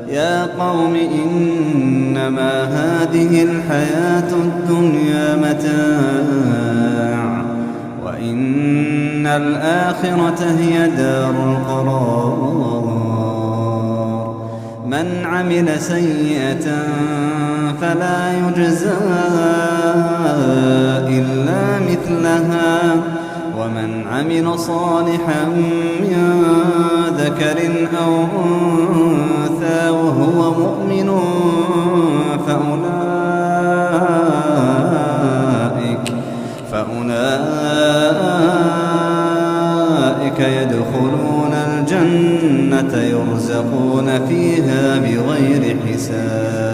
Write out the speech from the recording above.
يا قوم إنما هذه الحياة الدنيا متاع وإن الآخرة هي دار القرار. من عمل سيئة فلا يجزى إلا مثلها ومن عمل صالحا من ذكر أو أنثى وهو مؤمن فأولئك يدخلون الجنة يرزقون فيها بغير حساب.